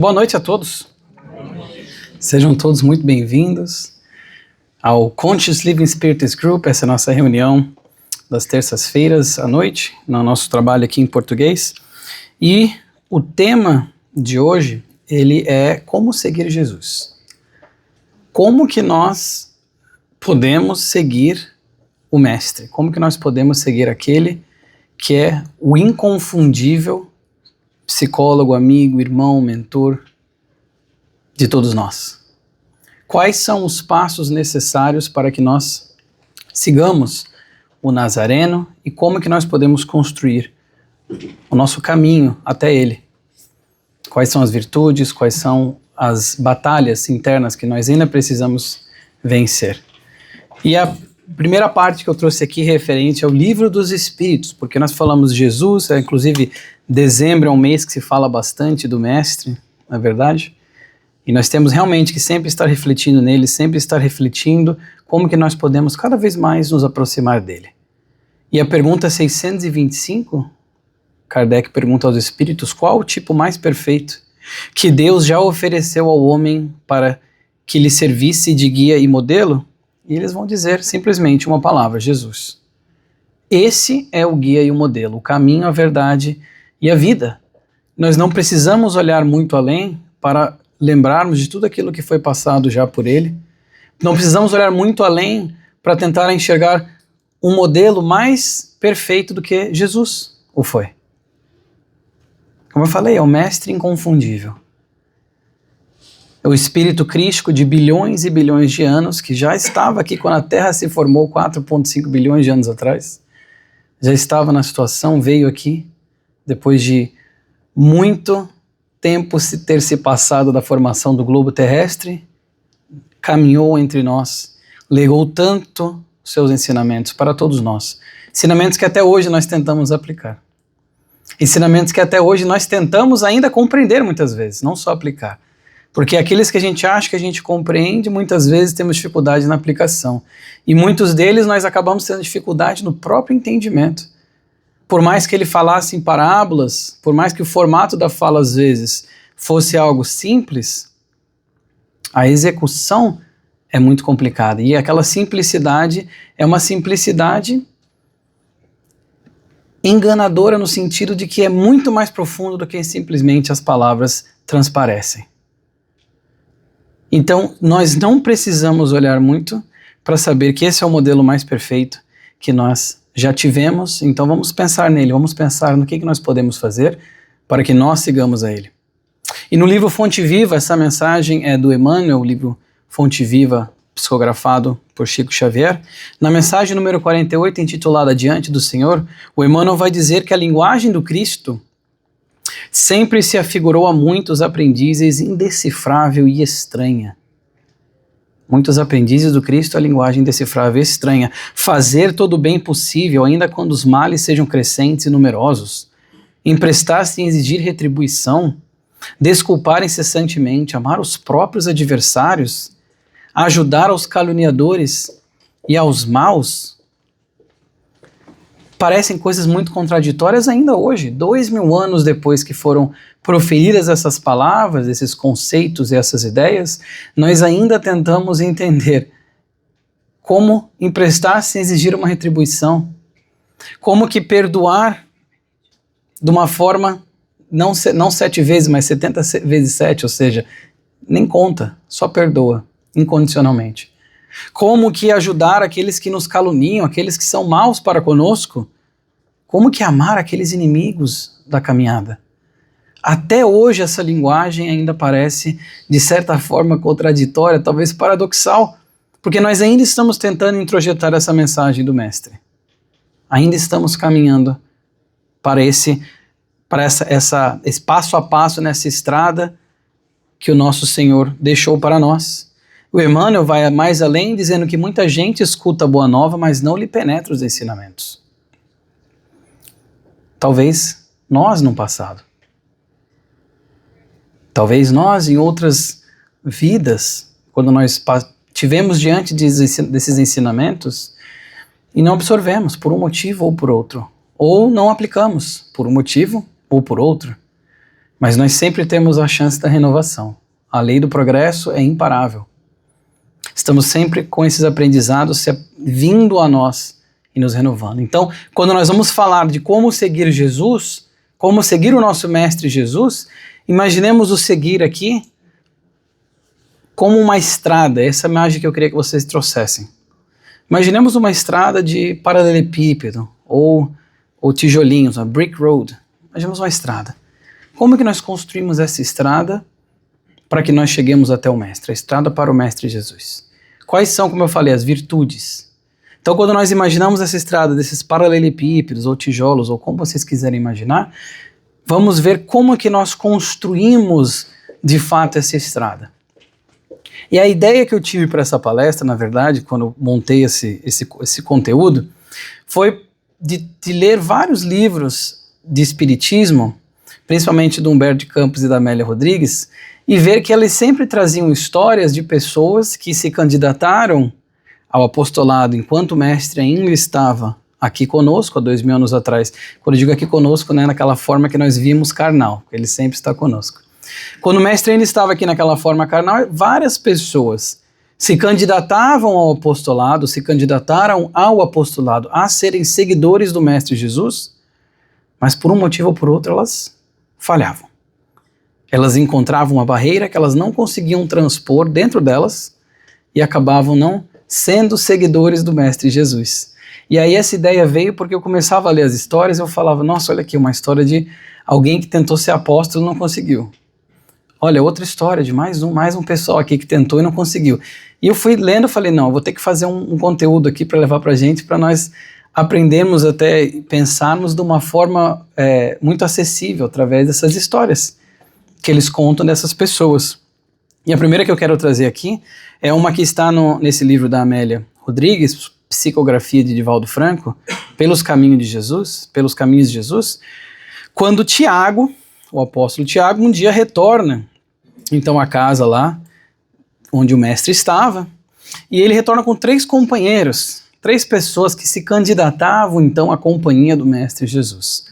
Boa noite a todos. Sejam todos muito bem-vindos ao Conscious Living Spiritus Group, essa é a nossa reunião das terças-feiras à noite, no nosso trabalho aqui em português. E o tema de hoje, ele é como seguir Jesus. Como que nós podemos seguir o Mestre? Como que nós podemos seguir aquele que é o inconfundível psicólogo, amigo, irmão, mentor de todos nós? Quais são os passos necessários para que nós sigamos o Nazareno e como que nós podemos construir o nosso caminho até ele? Quais são as virtudes, quais são as batalhas internas que nós ainda precisamos vencer? E a primeira parte que eu trouxe aqui referente ao Livro dos Espíritos, porque nós falamos de Jesus, inclusive dezembro é um mês que se fala bastante do Mestre, não é verdade? E nós temos realmente que sempre estar refletindo nele, sempre estar refletindo como que nós podemos cada vez mais nos aproximar dele. E a pergunta 625, Kardec pergunta aos Espíritos, qual o tipo mais perfeito que Deus já ofereceu ao homem para que lhe servisse de guia e modelo? E eles vão dizer simplesmente uma palavra: Jesus. Esse é o guia e o modelo, o caminho, a verdade e a vida. Nós não precisamos olhar muito além para lembrarmos de tudo aquilo que foi passado já por ele. Não precisamos olhar muito além para tentar enxergar um modelo mais perfeito do que Jesus o foi. Como eu falei, é o Mestre inconfundível. É o Espírito crístico de bilhões e bilhões de anos, que já estava aqui quando a Terra se formou 4,5 bilhões de anos atrás. Já estava na situação, veio aqui, depois de muito tempo ter se passado da formação do globo terrestre, caminhou entre nós, legou tanto seus ensinamentos para todos nós. Ensinamentos que até hoje nós tentamos aplicar. Ensinamentos que até hoje nós tentamos ainda compreender muitas vezes, não só aplicar. Porque aqueles que a gente acha que a gente compreende, muitas vezes temos dificuldade na aplicação. E muitos deles nós acabamos tendo dificuldade no próprio entendimento. Por mais que ele falasse em parábolas, por mais que o formato da fala às vezes fosse algo simples, a execução é muito complicada. E aquela simplicidade é uma simplicidade enganadora no sentido de que é muito mais profundo do que simplesmente as palavras transparecem. Então, nós não precisamos olhar muito para saber que esse é o modelo mais perfeito que nós já tivemos. Então, vamos pensar nele, vamos pensar no que nós podemos fazer para que nós sigamos a ele. E no livro Fonte Viva, essa mensagem é do Emmanuel, o livro Fonte Viva, psicografado por Chico Xavier. Na mensagem número 48, intitulada Diante do Senhor, o Emmanuel vai dizer que a linguagem do Cristo sempre se afigurou a muitos aprendizes indecifrável e estranha. Muitos aprendizes do Cristo, a linguagem indecifrável e estranha. Fazer todo o bem possível, ainda quando os males sejam crescentes e numerosos. Emprestar-se e exigir retribuição. Desculpar incessantemente, amar os próprios adversários. Ajudar aos caluniadores e aos maus. Parecem coisas muito contraditórias ainda hoje, 2000 anos depois que foram proferidas essas palavras, esses conceitos e essas ideias, nós ainda tentamos entender como emprestar sem exigir uma retribuição, como que perdoar de uma forma, não 7 vezes, mas 70 vezes 7, ou seja, nem conta, só perdoa, incondicionalmente. Como que ajudar aqueles que nos caluniam, aqueles que são maus para conosco? Como que amar aqueles inimigos da caminhada? Até hoje essa linguagem ainda parece, de certa forma, contraditória, talvez paradoxal, porque nós ainda estamos tentando introjetar essa mensagem do Mestre. Ainda estamos caminhando para esse passo a passo nessa estrada que o nosso Senhor deixou para nós. O Emmanuel vai mais além, dizendo que muita gente escuta a Boa Nova, mas não lhe penetra os ensinamentos. Talvez nós no passado. Talvez nós em outras vidas, quando nós tivemos diante desses ensinamentos e não absorvemos por um motivo ou por outro. Ou não aplicamos por um motivo ou por outro. Mas nós sempre temos a chance da renovação. A lei do progresso é imparável. Estamos sempre com esses aprendizados vindo a nós e nos renovando. Então, quando nós vamos falar de como seguir Jesus, como seguir o nosso Mestre Jesus, imaginemos o seguir aqui como uma estrada. Essa imagem que eu queria que vocês trouxessem. Imaginemos uma estrada de paralelepípedo ou tijolinhos, uma brick road. Imaginemos uma estrada. Como que nós construímos essa estrada para que nós cheguemos até o Mestre? A estrada para o Mestre Jesus. Quais são, como eu falei, as virtudes? Então, quando nós imaginamos essa estrada desses paralelepípedos ou tijolos, ou como vocês quiserem imaginar, vamos ver como que nós construímos de fato essa estrada. E a ideia que eu tive para essa palestra, na verdade, quando eu montei esse conteúdo, foi de ler vários livros de espiritismo, principalmente do Humberto de Campos e da Amélia Rodrigues, e ver que eles sempre traziam histórias de pessoas que se candidataram ao apostolado enquanto o Mestre ainda estava aqui conosco, há 2000 anos atrás. Quando eu digo aqui conosco, né, naquela forma que nós vimos carnal, ele sempre está conosco. Quando o Mestre ainda estava aqui naquela forma carnal, várias pessoas se candidatavam ao apostolado, se candidataram ao apostolado a serem seguidores do Mestre Jesus, mas por um motivo ou por outro elas falhavam. Elas encontravam uma barreira que elas não conseguiam transpor dentro delas e acabavam não sendo seguidores do Mestre Jesus. E aí essa ideia veio porque eu começava a ler as histórias e eu falava, nossa, olha aqui, uma história de alguém que tentou ser apóstolo e não conseguiu. Olha, outra história de mais um pessoal aqui que tentou e não conseguiu. E eu fui lendo e falei, não, eu vou ter que fazer um conteúdo aqui para levar para a gente, para nós aprendermos até pensarmos de uma forma muito acessível através dessas histórias que eles contam dessas pessoas. E a primeira que eu quero trazer aqui é uma que está nesse livro da Amélia Rodrigues, Psicografia de Divaldo Franco, Pelos Caminhos de Jesus, quando Tiago, o apóstolo Tiago, um dia retorna, então, à casa lá, onde o Mestre estava, e ele retorna com 3 companheiros, 3 pessoas que se candidatavam, então, à companhia do Mestre Jesus.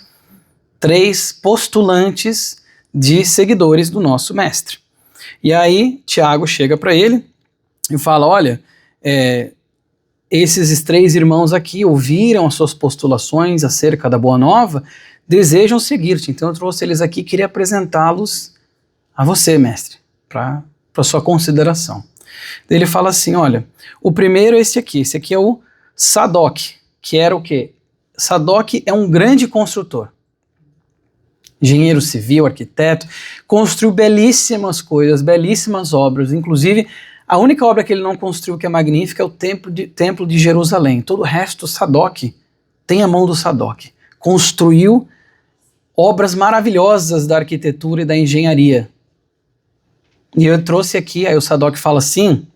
3 postulantes de seguidores do nosso Mestre. E aí, Tiago chega para ele e fala, olha, esses 3 irmãos aqui ouviram as suas postulações acerca da Boa Nova, desejam seguir-te, então eu trouxe eles aqui e queria apresentá-los a você, Mestre, para sua consideração. Ele fala assim, olha, o primeiro é esse aqui é o Sadoc, que era o quê? Sadoc é um grande construtor, engenheiro civil, arquiteto, construiu belíssimas coisas, belíssimas obras, inclusive a única obra que ele não construiu que é magnífica é o Templo de Jerusalém. Todo o resto, Sadoc, tem a mão do Sadoc. Construiu obras maravilhosas da arquitetura e da engenharia. E eu trouxe aqui, aí o Sadoc fala assim,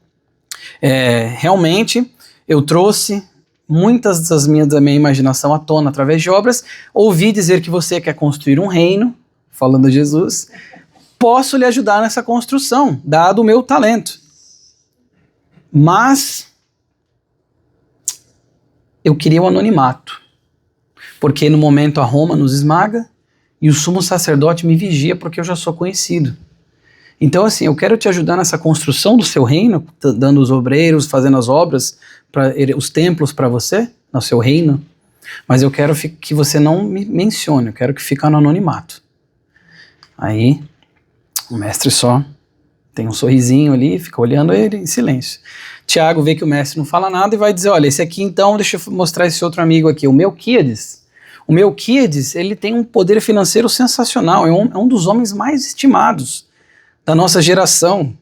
realmente eu trouxe muitas da minha imaginação à tona através de obras, ouvi dizer que você quer construir um reino, falando de Jesus, posso lhe ajudar nessa construção, dado o meu talento. Mas eu queria o anonimato, porque no momento a Roma nos esmaga e o sumo sacerdote me vigia porque eu já sou conhecido. Então assim, eu quero te ajudar nessa construção do seu reino, dando os obreiros, fazendo as obras, os templos para você, no seu reino, mas eu quero que você não me mencione, eu quero que fique no anonimato. Aí o Mestre só tem um sorrisinho ali, fica olhando ele em silêncio. Tiago vê que o Mestre não fala nada e vai dizer, olha, esse aqui então, deixa eu mostrar esse outro amigo aqui, o Melquíades. O Melquíades, ele tem um poder financeiro sensacional, é um dos homens mais estimados da nossa geração.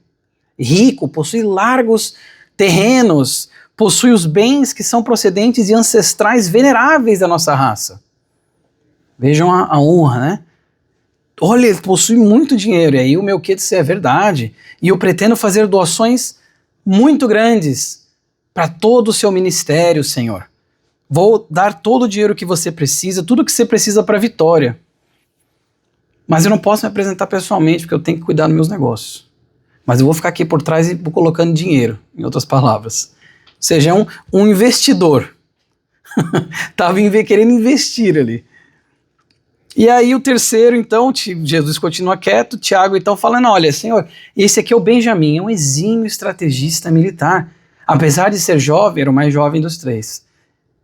Rico, possui largos terrenos, possui os bens que são procedentes e ancestrais veneráveis da nossa raça. Vejam a honra, né? Olha, ele possui muito dinheiro, e aí o Melquíades é verdade, e eu pretendo fazer doações muito grandes para todo o seu ministério, Senhor. Vou dar todo o dinheiro que você precisa, tudo que você precisa para a vitória. Mas eu não posso me apresentar pessoalmente, porque eu tenho que cuidar dos meus negócios. Mas eu vou ficar aqui por trás e vou colocando dinheiro, em outras palavras. Ou seja, é um investidor. Estava querendo investir ali. E aí o terceiro, então, Jesus continua quieto, Tiago então falando, olha, Senhor, esse aqui é o Benjamim, é um exímio estrategista militar. Apesar de ser jovem, era o mais jovem dos três.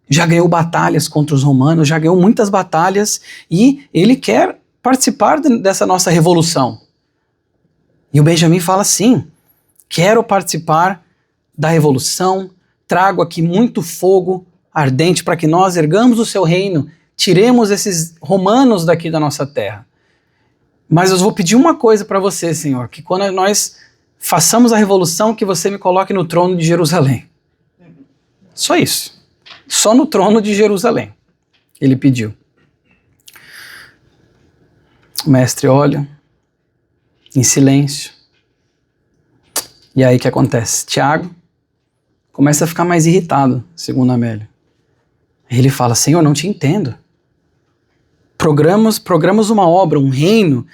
Já ganhou batalhas contra os romanos, já ganhou muitas batalhas e ele quer participar dessa nossa revolução. E o Benjamim fala assim, quero participar da revolução, trago aqui muito fogo ardente para que nós ergamos o seu reino, tiremos esses romanos daqui da nossa terra. Mas eu vou pedir uma coisa para você, Senhor, que quando nós façamos a revolução, que você me coloque no trono de Jerusalém. Só isso. Só no trono de Jerusalém. Ele pediu. O mestre olha, em silêncio. E aí o que acontece? Tiago começa a ficar mais irritado, segundo Amélio. Ele fala, Senhor, não te entendo. Programamos uma obra, um reino,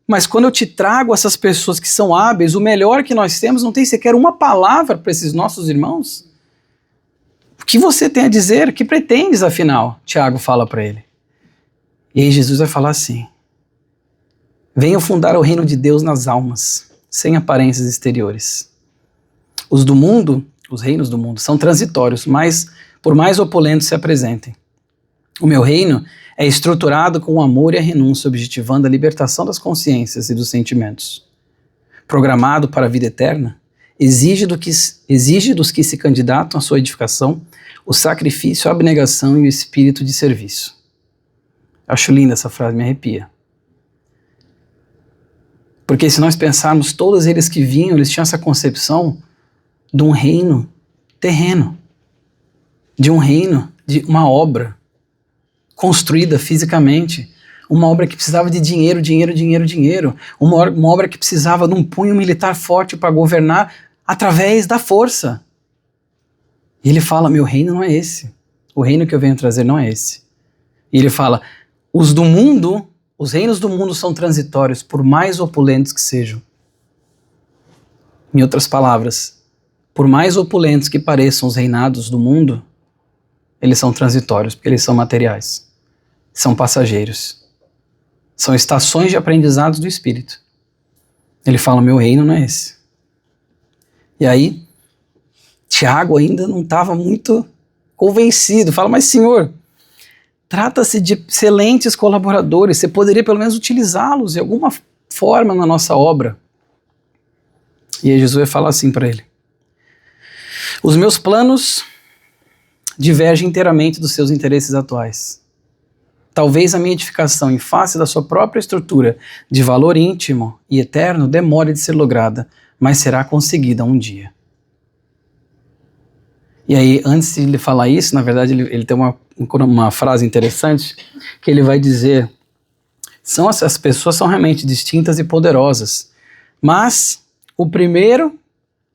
mas quando eu te trago essas pessoas que são hábeis, o melhor que nós temos, não tem sequer uma palavra para esses nossos irmãos? O que você tem a dizer? O que pretendes, afinal? Tiago fala para ele. E aí Jesus vai falar assim, venham fundar o reino de Deus nas almas, sem aparências exteriores. Os do mundo, os reinos do mundo, são transitórios, mas por mais opulentos se apresentem. O meu reino é estruturado com o amor e a renúncia, objetivando a libertação das consciências e dos sentimentos. Programado para a vida eterna, exige dos que se candidatam à sua edificação o sacrifício, a abnegação e o espírito de serviço. Acho linda essa frase, me arrepia. Porque se nós pensarmos, todos eles que vinham, eles tinham essa concepção de um reino terreno, de um reino, de uma obra construída fisicamente, uma obra que precisava de dinheiro, uma obra que precisava de um punho militar forte para governar através da força. E ele fala, meu reino não é esse, o reino que eu venho trazer não é esse. E ele fala, os do mundo, os reinos do mundo são transitórios, por mais opulentos que sejam. Em outras palavras, por mais opulentos que pareçam os reinados do mundo, eles são transitórios, porque eles são materiais, são passageiros, são estações de aprendizados do Espírito. Ele fala, meu reino não é esse. E aí, Tiago ainda não estava muito convencido, fala, mas Senhor, trata-se de excelentes colaboradores, você poderia pelo menos utilizá-los de alguma forma na nossa obra. E aí Jesus vai falar assim para ele, os meus planos divergem inteiramente dos seus interesses atuais. Talvez a minha edificação em face da sua própria estrutura de valor íntimo e eterno demore de ser lograda, mas será conseguida um dia. E aí, antes de ele falar isso, na verdade, ele tem uma frase interessante, que ele vai dizer, as pessoas são realmente distintas e poderosas, mas o primeiro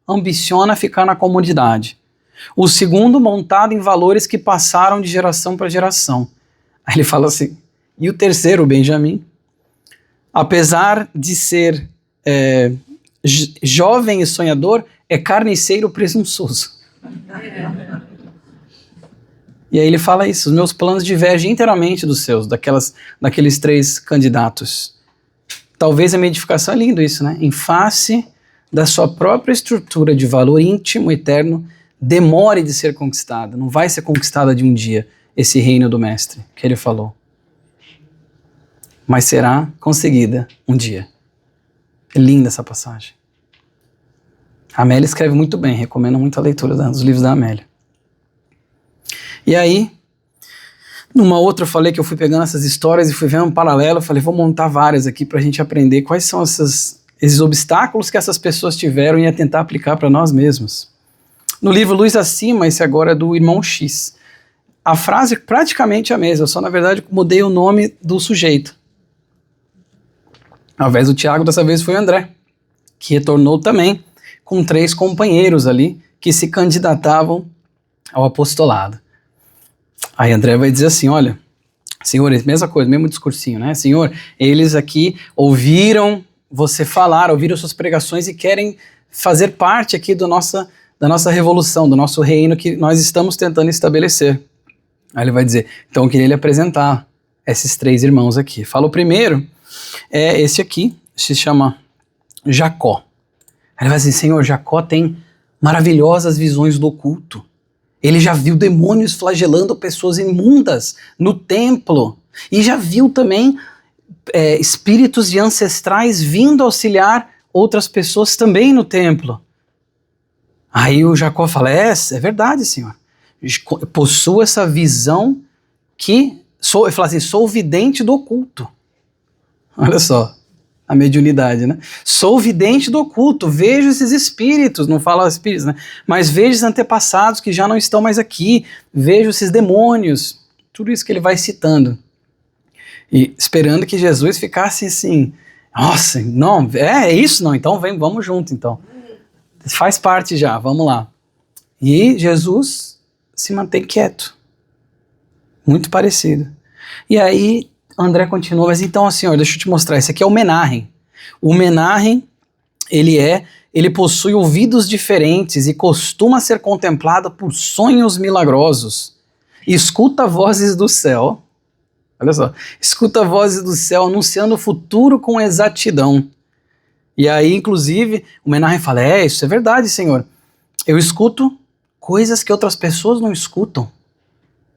ambiciona ficar na comodidade, o segundo montado em valores que passaram de geração para geração. Aí ele fala assim, e o terceiro, o Benjamim, apesar de ser jovem e sonhador, é carniceiro presunçoso. E aí ele fala isso, os meus planos divergem inteiramente dos seus, daqueles três candidatos. Talvez a minha edificação é lindo isso, né? Em face da sua própria estrutura de valor íntimo, eterno, demore de ser conquistada. Não vai ser conquistada de um dia, esse reino do mestre, que ele falou. Mas será conseguida um dia. É linda essa passagem. A Amélia escreve muito bem, recomendo muito a leitura dos livros da Amélia. E aí, numa outra eu falei que eu fui pegando essas histórias e fui vendo um paralelo, eu falei, vou montar várias aqui para a gente aprender quais são esses obstáculos que essas pessoas tiveram e a tentar aplicar para nós mesmos. No livro Luz Acima, esse agora é do irmão X. A frase é praticamente a mesma, eu só na verdade mudei o nome do sujeito. Ao invés do Tiago, dessa vez foi o André, que retornou também com 3 companheiros ali que se candidatavam ao apostolado. Aí André vai dizer assim, olha, Senhor, mesma coisa, mesmo discursinho, né? Senhor, eles aqui ouviram você falar, ouviram suas pregações e querem fazer parte aqui da nossa revolução, do nosso reino que nós estamos tentando estabelecer. Aí ele vai dizer, então eu queria lhe apresentar esses 3 irmãos aqui. Fala o primeiro, é esse aqui, se chama Jacó. Ele vai dizer, Senhor, Jacó tem maravilhosas visões do oculto. Ele já viu demônios flagelando pessoas imundas no templo. E já viu também espíritos de ancestrais vindo auxiliar outras pessoas também no templo. Aí o Jacó fala, é verdade, Senhor. Possuo essa visão que... ele fala assim, sou vidente do oculto. Olha só, a mediunidade, né? Sou vidente do oculto, vejo esses espíritos, não fala espíritos, né? Mas vejo esses antepassados que já não estão mais aqui, vejo esses demônios, tudo isso que ele vai citando. E esperando que Jesus ficasse assim, nossa, não, é isso não, então vamos junto então. Faz parte já, vamos lá. E Jesus se mantém quieto. Muito parecido. E aí André continua, mas então, Senhor, deixa eu te mostrar, esse aqui é o Menahem. O Menahem, ele possui ouvidos diferentes e costuma ser contemplado por sonhos milagrosos. Escuta vozes do céu. Olha só, escuta vozes do céu anunciando o futuro com exatidão. E aí, inclusive, o Menahem fala, isso é verdade, Senhor. Eu escuto coisas que outras pessoas não escutam.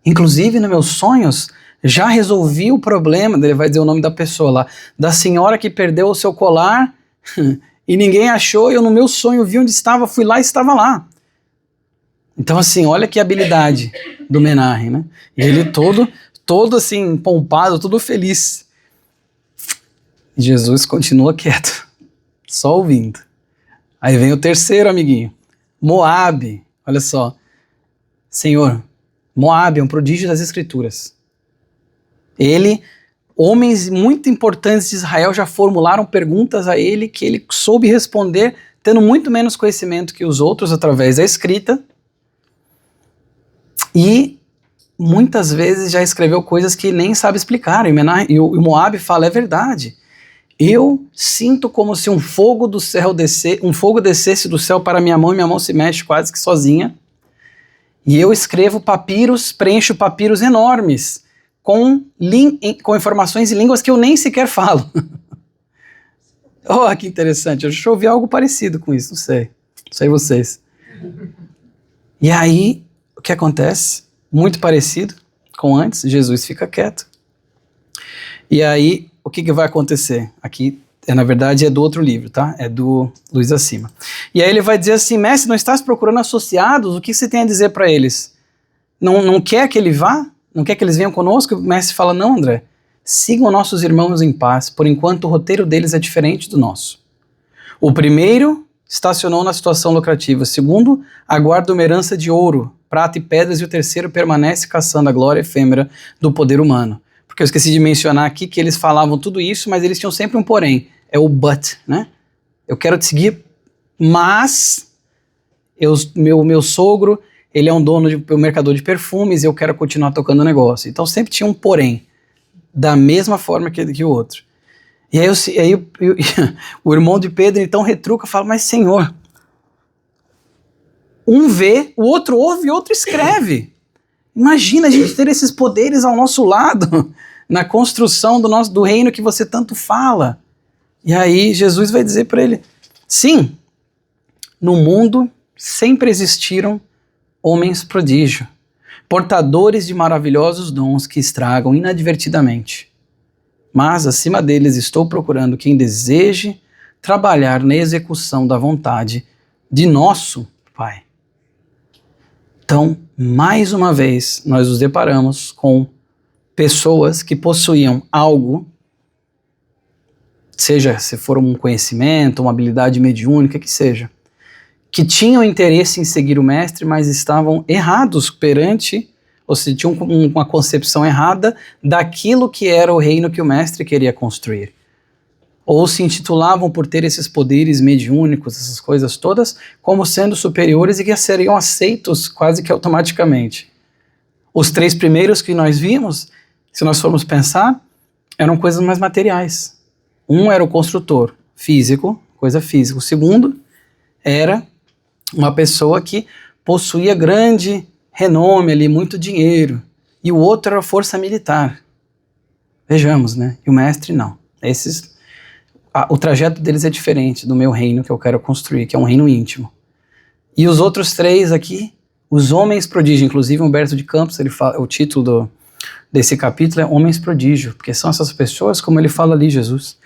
Inclusive, nos meus sonhos, já resolvi o problema, ele vai dizer o nome da pessoa lá, da senhora que perdeu o seu colar e ninguém achou, eu no meu sonho vi onde estava, fui lá e estava lá. Então assim, olha que habilidade do Menahem, né? E ele todo assim, pompado, todo feliz. Jesus continua quieto, só ouvindo. Aí vem o terceiro amiguinho, Moabe, olha só. Senhor, Moabe é um prodígio das escrituras. Homens muito importantes de Israel já formularam perguntas a ele que ele soube responder, tendo muito menos conhecimento que os outros através da escrita. E muitas vezes já escreveu coisas que nem sabe explicar. E o Moabe fala, é verdade. Eu sinto como se um fogo descesse do céu para minha mão e minha mão se mexe quase que sozinha. E eu escrevo papiros, preencho papiros enormes com informações em línguas que eu nem sequer falo. Oh, que interessante, eu já ouvi algo parecido com isso, não sei vocês. E aí, o que acontece? Muito parecido com antes, Jesus fica quieto. E aí, o que vai acontecer? Aqui, na verdade, é do outro livro, tá? É do Luz Acima. E aí ele vai dizer assim, mestre, não estás procurando associados? O que você tem a dizer para eles? Não quer que ele vá? Não quer que eles venham conosco? O mestre fala, não, André, sigam nossos irmãos em paz, por enquanto o roteiro deles é diferente do nosso. O primeiro estacionou na situação lucrativa, o segundo aguarda uma herança de ouro, prata e pedras, e o terceiro permanece caçando a glória efêmera do poder humano. Porque eu esqueci de mencionar aqui que eles falavam tudo isso, mas eles tinham sempre um porém, é o but, né? Eu quero te seguir, mas meu sogro, ele é um mercador de perfumes e eu quero continuar tocando o negócio. Então sempre tinha um porém, da mesma forma que o outro. E aí o irmão de Pedro então retruca e fala, mas Senhor, um vê, o outro ouve e o outro escreve. Imagina a gente ter esses poderes ao nosso lado, na construção do reino que você tanto fala. E aí Jesus vai dizer para ele, sim, no mundo sempre existiram homens prodígio, portadores de maravilhosos dons que estragam inadvertidamente. Mas acima deles estou procurando quem deseje trabalhar na execução da vontade de nosso Pai. Então, mais uma vez, nós nos deparamos com pessoas que possuíam algo, seja se for um conhecimento, uma habilidade mediúnica, que seja, que tinham interesse em seguir o mestre, mas estavam errados perante, ou seja, tinham uma concepção errada daquilo que era o reino que o mestre queria construir. Ou se intitulavam por ter esses poderes mediúnicos, essas coisas todas, como sendo superiores e que seriam aceitos quase que automaticamente. Os 3 primeiros que nós vimos, se nós formos pensar, eram coisas mais materiais. Um era o construtor físico, coisa física. O segundo era uma pessoa que possuía grande renome ali, muito dinheiro. E o outro era a força militar. Vejamos, né? E o mestre não. O trajeto deles é diferente do meu reino que eu quero construir, que é um reino íntimo. E os outros três aqui, os homens prodígio, inclusive Humberto de Campos, ele fala, o título desse capítulo é Homens Prodígio, porque são essas pessoas, como ele fala ali, Jesus,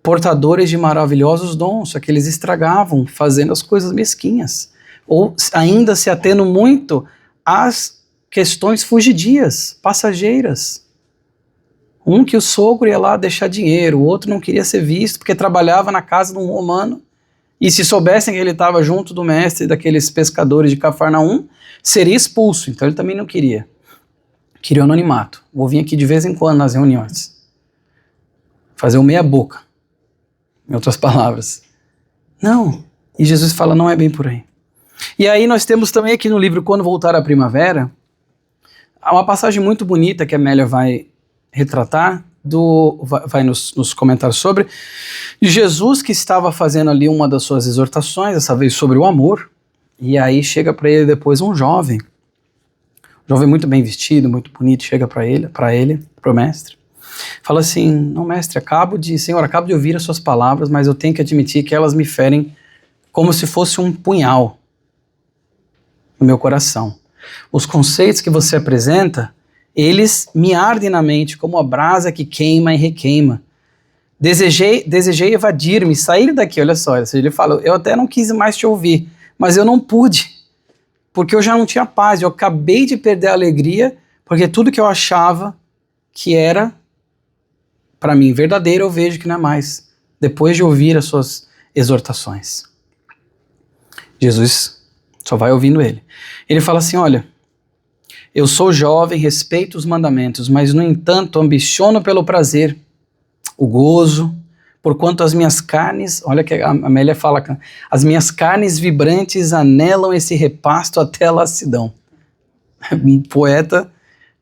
portadores de maravilhosos dons, só que eles estragavam fazendo as coisas mesquinhas, ou ainda se atendo muito às questões fugidias, passageiras. Um que o sogro ia lá deixar dinheiro, o outro não queria ser visto porque trabalhava na casa de um romano, e se soubessem que ele estava junto do mestre daqueles pescadores de Cafarnaum, seria expulso, então ele também não queria. Queria o anonimato. Vou vir aqui de vez em quando nas reuniões. Fazer o meia boca. Em outras palavras. Não. E Jesus fala, não é bem por aí. E aí nós temos também aqui no livro Quando Voltar a Primavera, há uma passagem muito bonita que a Amélia vai retratar, vai nos comentar sobre, de Jesus que estava fazendo ali uma das suas exortações, dessa vez sobre o amor, e aí chega para ele depois um jovem muito bem vestido, muito bonito, chega para o mestre, fala assim, não mestre, Senhor, acabo de ouvir as suas palavras, mas eu tenho que admitir que elas me ferem como se fosse um punhal no meu coração. Os conceitos que você apresenta, eles me ardem na mente como a brasa que queima e requeima. Desejei evadir-me, sair daqui, olha só, ele fala, eu até não quis mais te ouvir, mas eu não pude, porque eu já não tinha paz, eu acabei de perder a alegria, porque tudo que eu achava que era, para mim, verdadeiro, eu vejo que não é mais, depois de ouvir as suas exortações. Jesus só vai ouvindo ele. Ele fala assim, olha, eu sou jovem, respeito os mandamentos, mas no entanto ambiciono pelo prazer, o gozo, porquanto as minhas carnes, olha que a Amélia fala, as minhas carnes vibrantes anelam esse repasto até a lassidão. Um poeta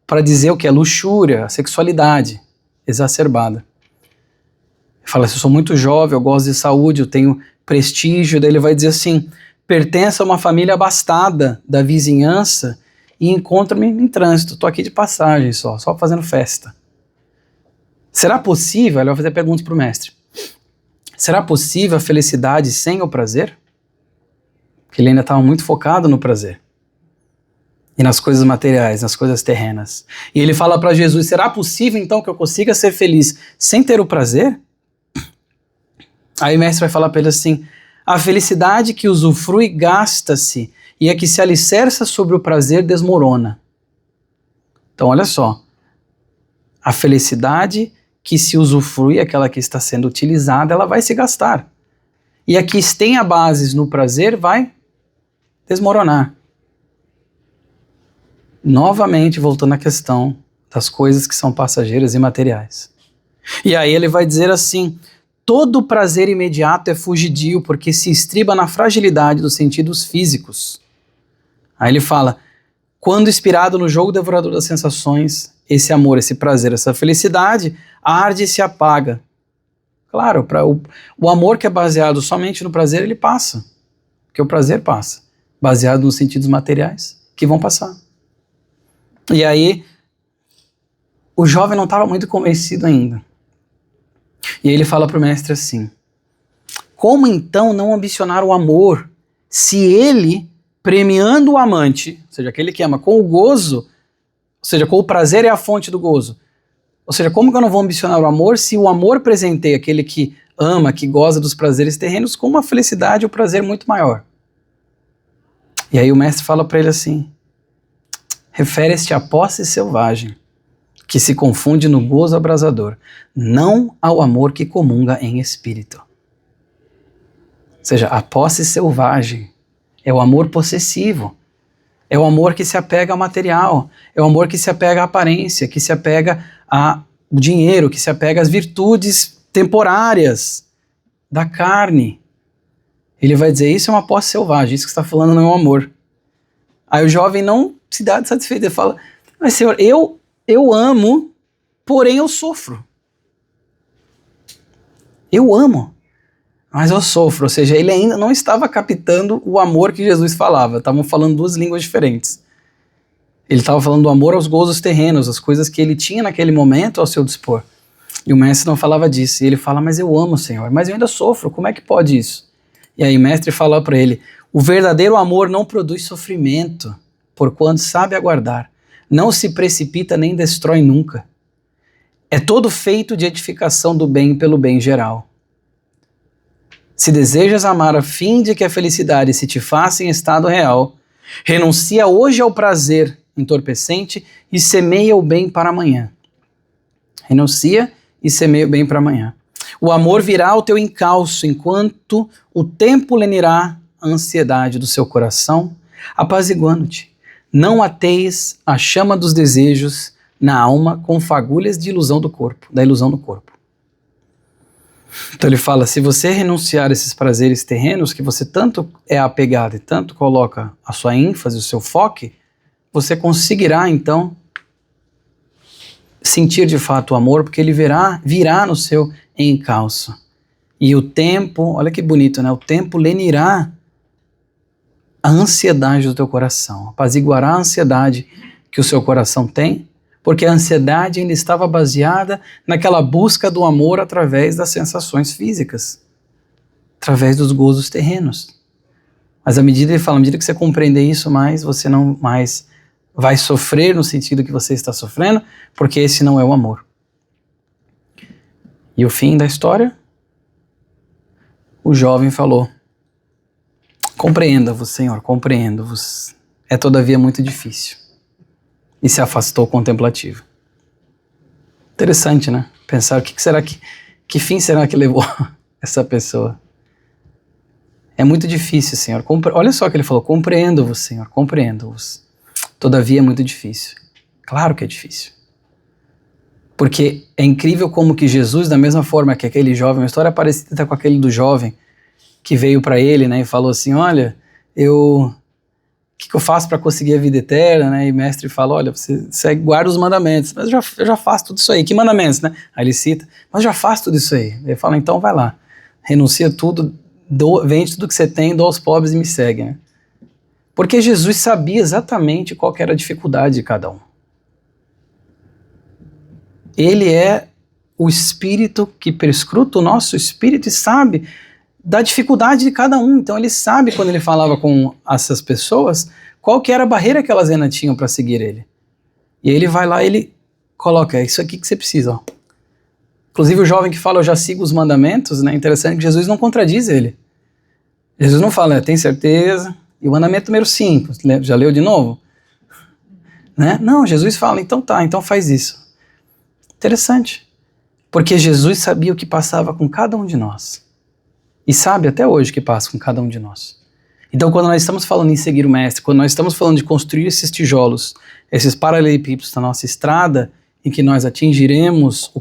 para dizer o que é luxúria, a sexualidade exacerbada. Ele fala, eu sou muito jovem, eu gosto de saúde, eu tenho prestígio, daí ele vai dizer assim, pertenço a uma família abastada da vizinhança e encontro-me em trânsito, estou aqui de passagem só fazendo festa. Será possível, ele vai fazer perguntas para o mestre, será possível a felicidade sem o prazer? Porque ele ainda estava muito focado no prazer. E nas coisas materiais, nas coisas terrenas. E ele fala para Jesus, será possível então que eu consiga ser feliz sem ter o prazer? Aí o mestre vai falar para ele assim, a felicidade que usufrui gasta-se e a que se alicerça sobre o prazer desmorona. Então olha só, a felicidade que se usufrui, aquela que está sendo utilizada, ela vai se gastar. E a que tem a bases no prazer vai desmoronar. Novamente, voltando à questão das coisas que são passageiras e materiais. E aí ele vai dizer assim, todo prazer imediato é fugidio, porque se estriba na fragilidade dos sentidos físicos. Aí ele fala, quando inspirado no jogo devorador das sensações, esse amor, esse prazer, essa felicidade, arde e se apaga. Claro, o amor que é baseado somente no prazer, ele passa. Porque o prazer passa. Baseado nos sentidos materiais, que vão passar. E aí, o jovem não estava muito convencido ainda. E aí ele fala para o mestre assim, como então não ambicionar o amor, se ele, premiando o amante, ou seja, aquele que ama, com o gozo, ou seja, com o prazer é a fonte do gozo. Ou seja, como que eu não vou ambicionar o amor se o amor presenteia aquele que ama, que goza dos prazeres terrenos, com uma felicidade e um prazer muito maior? E aí o mestre fala para ele assim, refere-se à posse selvagem, que se confunde no gozo abrasador, não ao amor que comunga em espírito. Ou seja, a posse selvagem é o amor possessivo, é o amor que se apega ao material, é o amor que se apega à aparência, que se apega ao dinheiro, que se apega às virtudes temporárias da carne. Ele vai dizer, isso é uma posse selvagem, isso que você está falando não é um amor. Aí o jovem não se dá de satisfeito, ele fala, mas Senhor, eu amo, porém eu sofro. Eu amo, mas eu sofro. Ou seja, ele ainda não estava captando o amor que Jesus falava. Estavam falando duas línguas diferentes. Ele estava falando do amor aos gozos terrenos, as coisas que ele tinha naquele momento ao seu dispor. E o mestre não falava disso. E ele fala, mas eu amo o Senhor, mas eu ainda sofro, como é que pode isso? E aí o mestre fala para ele, o verdadeiro amor não produz sofrimento, porquanto sabe aguardar. Não se precipita nem destrói nunca. É todo feito de edificação do bem pelo bem geral. Se desejas amar a fim de que a felicidade se te faça em estado real, renuncia hoje ao prazer entorpecente e semeia o bem para amanhã. Renuncia e semeia o bem para amanhã. O amor virá ao teu encalço, enquanto o tempo lenirá a ansiedade do seu coração, apaziguando-te. Não ateis a chama dos desejos na alma com fagulhas de ilusão do corpo, da ilusão do corpo. Então ele fala, se você renunciar a esses prazeres terrenos, que você tanto é apegado e tanto coloca a sua ênfase, o seu foco, você conseguirá então sentir de fato o amor, porque ele virá no seu encalço. E o tempo, olha que bonito, né? O tempo lenirá a ansiedade do teu coração, apaziguará a ansiedade que o seu coração tem, porque a ansiedade ainda estava baseada naquela busca do amor através das sensações físicas, através dos gozos terrenos. Mas à medida que você compreender isso mais, você não mais vai sofrer no sentido que você está sofrendo, porque esse não é o amor. E o fim da história, o jovem falou, compreenda-vos, Senhor, compreendo-vos, é todavia muito difícil. E se afastou contemplativo. Interessante, né? Pensar que fim será que levou essa pessoa? É muito difícil, Senhor. Olha só o que ele falou, compreendo-vos, Senhor, compreendo-vos. Todavia é muito difícil. Claro que é difícil. Porque é incrível como que Jesus, da mesma forma que aquele jovem, uma história parecida com aquele do jovem, que veio para ele, né, e falou assim, olha, o que eu faço para conseguir a vida eterna, né? E o mestre fala, olha, você guarda os mandamentos, mas eu já faço tudo isso aí. Que mandamentos, né? Aí ele cita, mas eu já faço tudo isso aí. Ele fala, então vai lá, renuncia tudo, vende tudo que você tem, doa aos pobres e me segue, né? Porque Jesus sabia exatamente qual que era a dificuldade de cada um. Ele é o Espírito que perscruta o nosso espírito e sabe da dificuldade de cada um. Então ele sabe, quando ele falava com essas pessoas, qual que era a barreira que elas ainda tinham para seguir ele. E ele vai lá e ele coloca, é isso aqui que você precisa. Ó. Inclusive o jovem que fala, eu já sigo os mandamentos, né? Interessante que Jesus não contradiz ele. Jesus não fala, tem certeza? E o mandamento número 5, já leu de novo? Né? Não, Jesus fala, então tá, então faz isso. Interessante. Porque Jesus sabia o que passava com cada um de nós. E sabe até hoje o que passa com cada um de nós. Então quando nós estamos falando em seguir o Mestre, quando nós estamos falando de construir esses tijolos, esses paralelepípedos na nossa estrada, em que nós atingiremos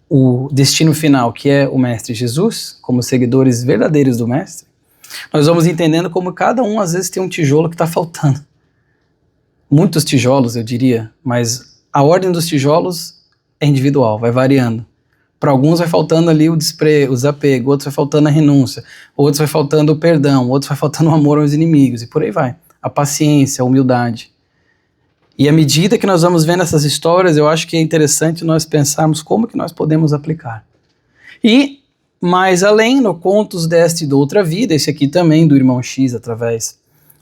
o destino final, que é o Mestre Jesus, como seguidores verdadeiros do Mestre, nós vamos entendendo como cada um às vezes tem um tijolo que está faltando. Muitos tijolos, eu diria, mas a ordem dos tijolos é individual, vai variando. Para alguns vai faltando ali o desapego, outros vai faltando a renúncia, outros vai faltando o perdão, outros vai faltando o amor aos inimigos, e por aí vai. A paciência, a humildade. E à medida que nós vamos vendo essas histórias, eu acho que é interessante nós pensarmos como que nós podemos aplicar. E, mais além, no Contos desta e Doutra Vida, esse aqui também do Irmão X, através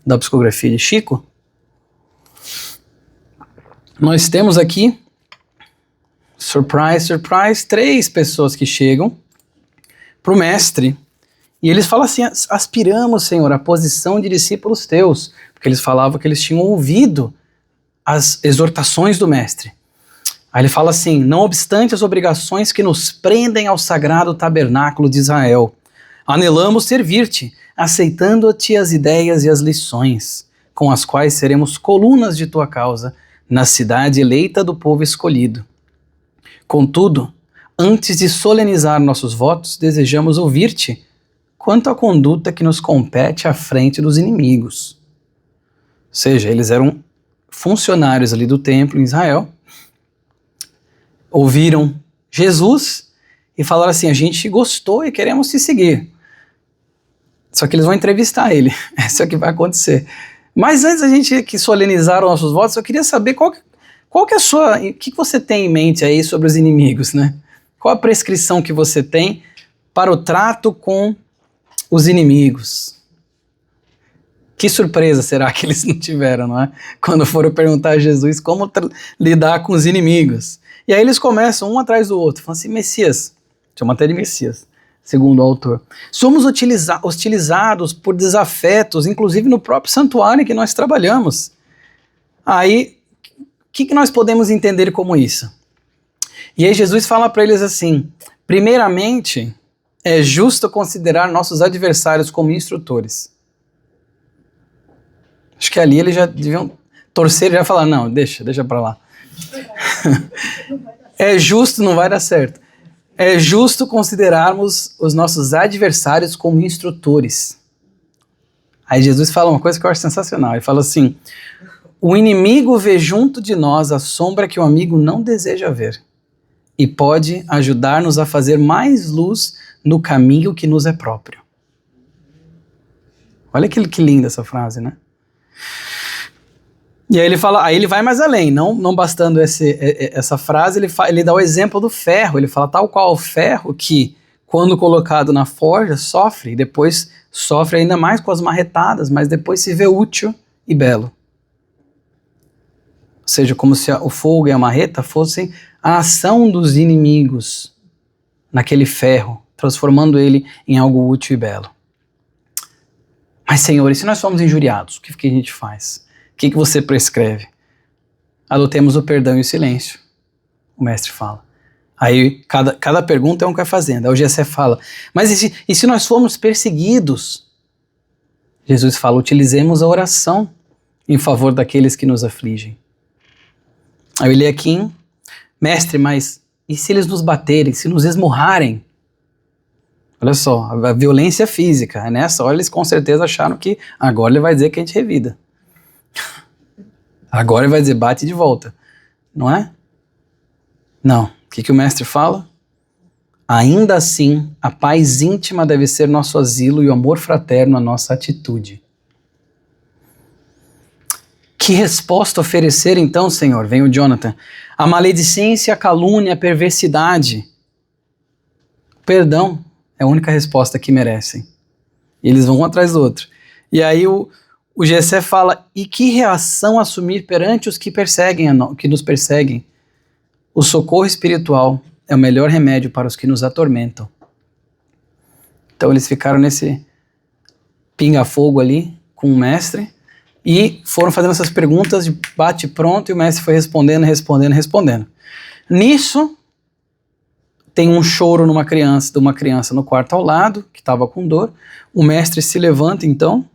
da psicografia de Chico, nós temos aqui, surprise, surprise, 3 pessoas que chegam para o mestre e eles falam assim, aspiramos, Senhor, à posição de discípulos teus, porque eles falavam que eles tinham ouvido as exortações do mestre. Aí ele fala assim, não obstante as obrigações que nos prendem ao sagrado tabernáculo de Israel, anelamos servir-te, aceitando-te as ideias e as lições, com as quais seremos colunas de tua causa, na cidade eleita do povo escolhido. Contudo, antes de solenizar nossos votos, desejamos ouvir-te quanto à conduta que nos compete à frente dos inimigos. Ou seja, eles eram funcionários ali do templo em Israel, ouviram Jesus e falaram assim, a gente gostou e queremos te seguir. Só que eles vão entrevistar ele, isso é o que vai acontecer. Mas antes da gente que solenizar os nossos votos, eu queria saber qual que é o que você tem em mente aí sobre os inimigos, né? Qual a prescrição que você tem para o trato com os inimigos? Que surpresa será que eles não tiveram, não é? Quando foram perguntar a Jesus como lidar com os inimigos. E aí eles começam um atrás do outro, falando assim, Messias, chama até de Messias, segundo o autor, somos hostilizados por desafetos, inclusive no próprio santuário em que nós trabalhamos. Aí, o que nós podemos entender como isso? E aí Jesus fala para eles assim, primeiramente, é justo considerar nossos adversários como instrutores. Acho que ali eles já deviam torcer e já falar, não, deixa para lá. É justo, não vai dar certo. É justo considerarmos os nossos adversários como instrutores. Aí Jesus fala uma coisa que eu acho sensacional. Ele fala assim, o inimigo vê junto de nós a sombra que o amigo não deseja ver e pode ajudar-nos a fazer mais luz no caminho que nos é próprio. Olha que linda essa frase, né? E aí ele fala, aí ele vai mais além, não bastando essa frase, ele dá o exemplo do ferro, ele fala tal qual o ferro que, quando colocado na forja, sofre, e depois sofre ainda mais com as marretadas, mas depois se vê útil e belo. Ou seja, como se o fogo e a marreta fossem a ação dos inimigos naquele ferro, transformando ele em algo útil e belo. Mas, Senhor, e se nós somos injuriados, o que a gente faz? O que você prescreve? Adotemos o perdão e o silêncio, o mestre fala. Aí, cada pergunta é um que vai fazendo. Aí o Gessé fala, mas e se nós formos perseguidos? Jesus fala, utilizemos a oração em favor daqueles que nos afligem. Aí o Eliakim, mestre, mas e se eles nos baterem, se nos esmurrarem? Olha só, a violência física. Nessa hora eles com certeza acharam que agora ele vai dizer que a gente revida. Agora ele vai dizer bate de volta. Não é? Não. O que o mestre fala? Ainda assim, a paz íntima deve ser nosso asilo e o amor fraterno a nossa atitude. Que resposta oferecer então, Senhor? Vem o Jonathan. A maledicência, a calúnia, a perversidade. Perdão é a única resposta que merecem. E eles vão um atrás do outro. E aí o Gessé fala, e que reação assumir perante os que que nos perseguem? O socorro espiritual é o melhor remédio para os que nos atormentam. Então eles ficaram nesse pinga-fogo ali com o mestre e foram fazendo essas perguntas de bate pronto e o mestre foi respondendo. Nisso, tem um choro de uma criança no quarto ao lado, que estava com dor. O mestre se levanta então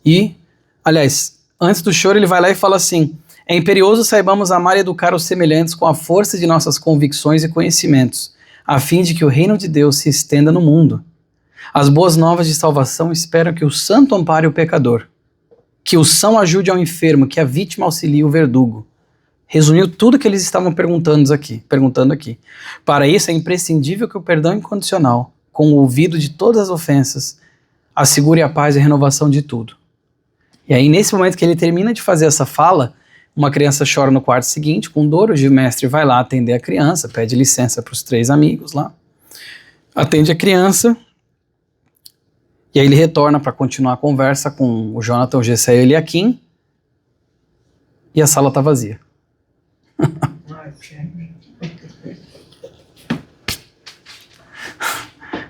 e, aliás, antes do choro ele vai lá e fala assim, é imperioso saibamos amar e educar os semelhantes com a força de nossas convicções e conhecimentos, a fim de que o reino de Deus se estenda no mundo. As boas novas de salvação esperam que o santo ampare o pecador, que o são ajude ao enfermo, que a vítima auxilie o verdugo. Resumiu tudo que eles estavam perguntando aqui. Para isso é imprescindível que o perdão incondicional, com o ouvido de todas as ofensas, assegure a paz e a renovação de tudo. E aí nesse momento que ele termina de fazer essa fala, uma criança chora no quarto seguinte, com dor, o mestre vai lá atender a criança, pede licença para os 3 amigos lá, atende a criança, e aí ele retorna para continuar a conversa com o Jonathan, o Gessé e o Eliakim, e a sala está vazia.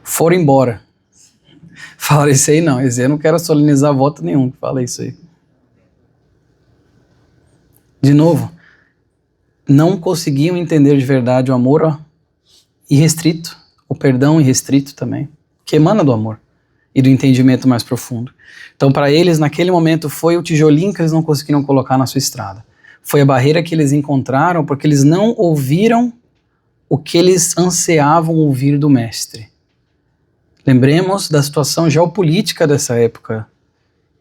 Foram embora. Falaram isso aí não, eu não quero solenizar voto nenhum, fala isso aí. De novo, não conseguiam entender de verdade o amor irrestrito, o perdão irrestrito também, que emana do amor e do entendimento mais profundo. Então para eles naquele momento foi o tijolinho que eles não conseguiram colocar na sua estrada. Foi a barreira que eles encontraram porque eles não ouviram o que eles ansiavam ouvir do mestre. Lembremos da situação geopolítica dessa época,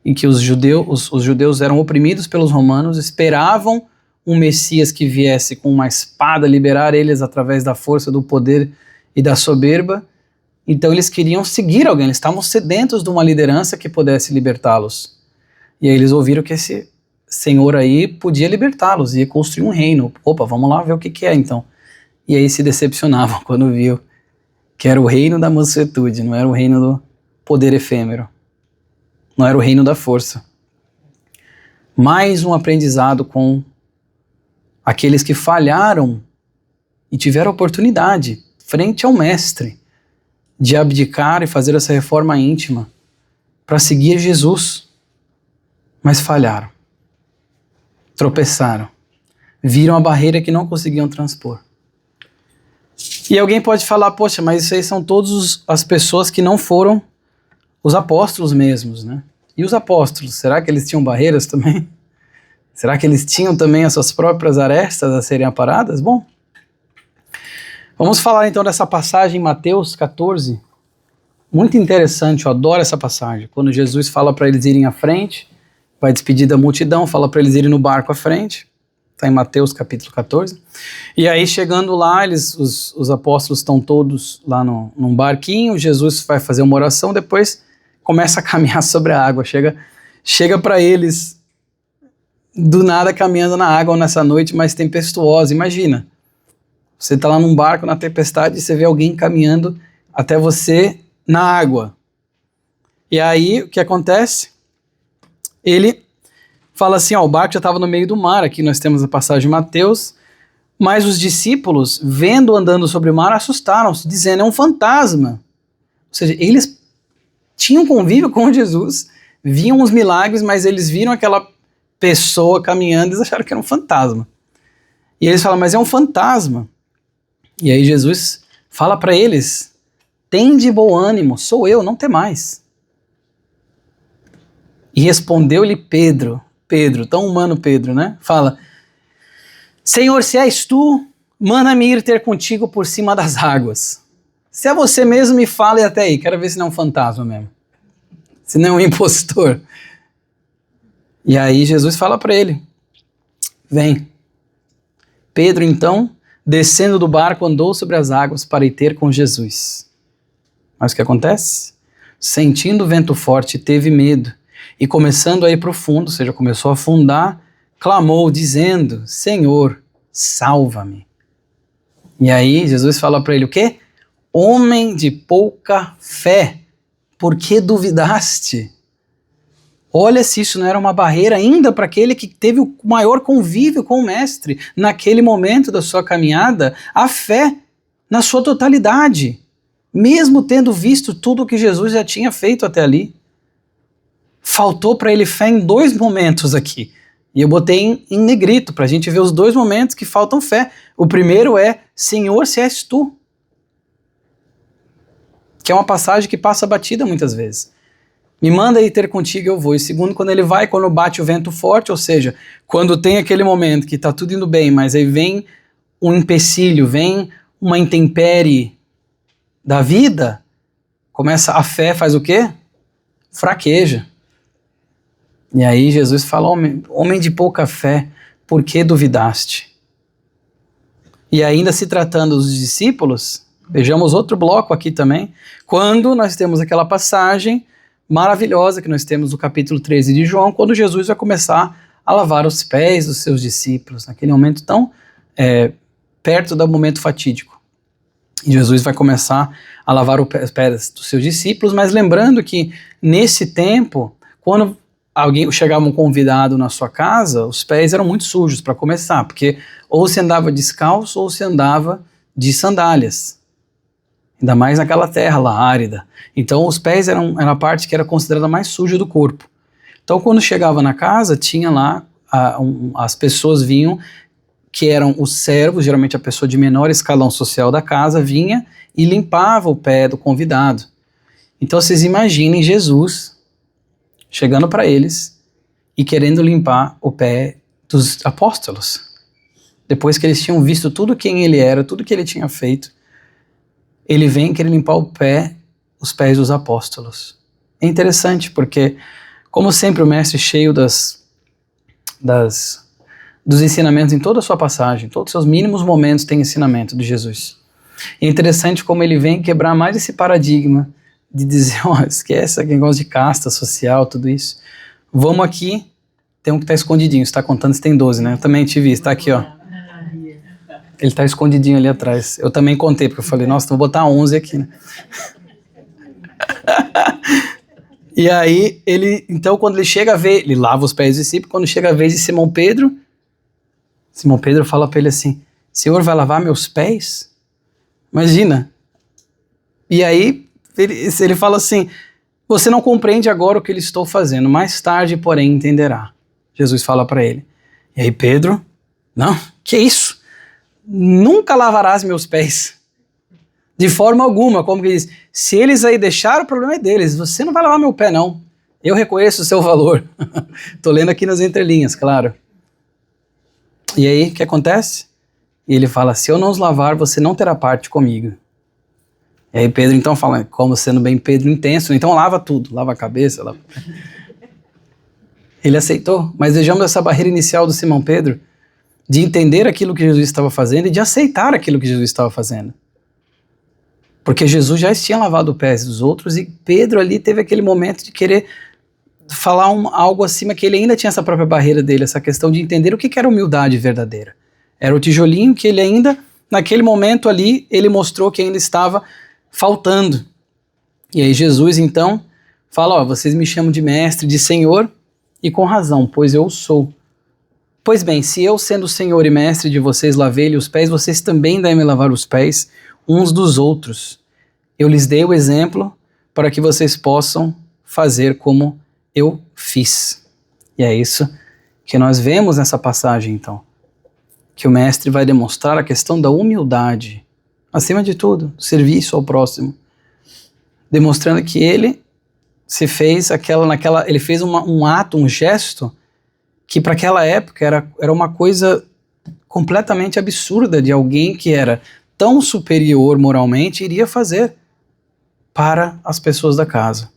em que os judeus eram oprimidos pelos romanos, esperavam um Messias que viesse com uma espada liberar eles através da força, do poder e da soberba. Então eles queriam seguir alguém, eles estavam sedentos de uma liderança que pudesse libertá-los. E aí eles ouviram que esse senhor aí podia libertá-los, ia construir um reino. Opa, vamos lá ver o que que é então. E aí se decepcionavam quando viu que era o reino da mansuetude, não era o reino do poder efêmero, não era o reino da força. Mais um aprendizado com aqueles que falharam e tiveram a oportunidade, frente ao mestre, de abdicar e fazer essa reforma íntima para seguir Jesus, mas falharam, tropeçaram, viram a barreira que não conseguiam transpor. E alguém pode falar, poxa, mas isso aí são todas as pessoas que não foram os apóstolos mesmos, né? E os apóstolos, será que eles tinham barreiras também? Será que eles tinham também as suas próprias arestas a serem aparadas? Bom, vamos falar então dessa passagem em Mateus 14, muito interessante, eu adoro essa passagem, quando Jesus fala para eles irem à frente, vai despedir da multidão, fala para eles irem no barco à frente, está em Mateus capítulo 14, e aí chegando lá, os apóstolos estão todos lá num barquinho, Jesus vai fazer uma oração, depois começa a caminhar sobre a água, chega para eles, do nada caminhando na água nessa noite mais tempestuosa, imagina, você está lá num barco na tempestade e você vê alguém caminhando até você na água. E aí, o que acontece? Ele fala assim, ó, o barco já estava no meio do mar, aqui nós temos a passagem de Mateus, mas os discípulos, vendo andando sobre o mar, assustaram-se, dizendo, é um fantasma. Ou seja, eles tinham convívio com Jesus, viam os milagres, mas eles viram aquela pessoa caminhando e eles acharam que era um fantasma. E eles falam, mas é um fantasma. E aí Jesus fala para eles, tende bom ânimo, sou eu, não temais. E respondeu-lhe Pedro, tão humano Pedro, né? Fala, Senhor, se és tu, manda-me ir ter contigo por cima das águas. Se é você mesmo, me fala e até aí, quero ver se não é um fantasma mesmo. Se não é um impostor. E aí Jesus fala para ele, vem. Pedro então, descendo do barco, andou sobre as águas para ir ter com Jesus. Mas o que acontece? Sentindo o vento forte, teve medo, e começando a ir para o fundo, ou seja, começou a afundar, clamou, dizendo, Senhor, salva-me. E aí Jesus fala para ele o quê? Homem de pouca fé, por que duvidaste? Olha se isso não era uma barreira ainda para aquele que teve o maior convívio com o mestre naquele momento da sua caminhada, a fé na sua totalidade, mesmo tendo visto tudo o que Jesus já tinha feito até ali. Faltou para ele fé em dois momentos aqui, e eu botei em negrito para a gente ver os dois momentos que faltam fé. O primeiro é, Senhor, se és tu, que é uma passagem que passa batida muitas vezes. Me manda ir ter contigo, eu vou. E segundo, quando ele vai, quando bate o vento forte, ou seja, quando tem aquele momento que está tudo indo bem, mas aí vem um empecilho, vem uma intempérie da vida, começa a fé, faz o quê? Fraqueja. E aí Jesus fala, homem de pouca fé, por que duvidaste? E ainda se tratando dos discípulos, vejamos outro bloco aqui também, quando nós temos aquela passagem maravilhosa que nós temos no capítulo 13 de João, quando Jesus vai começar a lavar os pés dos seus discípulos, naquele momento tão perto do momento fatídico. E Jesus vai começar a lavar os pés dos seus discípulos, mas lembrando que nesse tempo, quando chegava um convidado na sua casa, os pés eram muito sujos para começar, porque ou se andava descalço ou se andava de sandálias. Ainda mais naquela terra lá, árida. Então os pés eram a parte que era considerada mais suja do corpo. Então quando chegava na casa, tinha lá, as pessoas vinham, que eram os servos, geralmente a pessoa de menor escalão social da casa, vinha e limpava o pé do convidado. Então vocês imaginem Jesus chegando para eles e querendo limpar o pé dos apóstolos. Depois que eles tinham visto tudo quem ele era, tudo que ele tinha feito, ele vem querer limpar os pés dos apóstolos. É interessante porque, como sempre, o mestre cheio dos ensinamentos em toda a sua passagem, todos os seus mínimos momentos tem ensinamento de Jesus. É interessante como ele vem quebrar mais esse paradigma de dizer, esquece aquele negócio de casta social, tudo isso, Vamos aqui, tem um que está escondidinho, você está contando se tem 12, né? Eu também tive isso, está aqui, ó. Ele está escondidinho ali atrás. Eu também contei, porque eu falei, nossa, vou botar 11 aqui, né? E aí, então, quando ele chega a ver, ele lava os pés dos discípulos, quando chega a vez de Simão Pedro fala para ele assim, Senhor, vai lavar meus pés? Imagina. E aí, ele fala assim, você não compreende agora o que eu estou fazendo, mais tarde, porém, entenderá. Jesus fala para ele. E aí, Pedro, não, que isso? Nunca lavarás meus pés. De forma alguma, como que diz, se eles aí deixaram, o problema é deles, você não vai lavar meu pé não, eu reconheço o seu valor. Tô lendo aqui nas entrelinhas, claro. E aí, o que acontece? E ele fala, se eu não os lavar, você não terá parte comigo. E aí Pedro então fala, como sendo bem Pedro intenso, então lava tudo, lava a cabeça, lava... Ele aceitou, mas vejamos essa barreira inicial do Simão Pedro, de entender aquilo que Jesus estava fazendo e de aceitar aquilo que Jesus estava fazendo. Porque Jesus já tinha lavado os pés dos outros e Pedro ali teve aquele momento de querer falar algo acima, que ele ainda tinha essa própria barreira dele, essa questão de entender o que era humildade verdadeira. Era o tijolinho que ele ainda, naquele momento ali, ele mostrou que ainda estava faltando. E aí Jesus então fala, ó, vocês me chamam de mestre, de senhor, e com razão, pois eu sou. Pois bem, se eu sendo senhor e mestre de vocês lavei-lhe os pés, vocês também devem lavar os pés uns dos outros. Eu lhes dei o exemplo para que vocês possam fazer como eu fiz. E é isso que nós vemos nessa passagem, então. Que o mestre vai demonstrar a questão da humildade, acima de tudo, serviço ao próximo. Demonstrando que ele se fez ele fez um ato, um gesto, que para aquela época era uma coisa completamente absurda de alguém que era tão superior moralmente iria fazer para as pessoas da casa.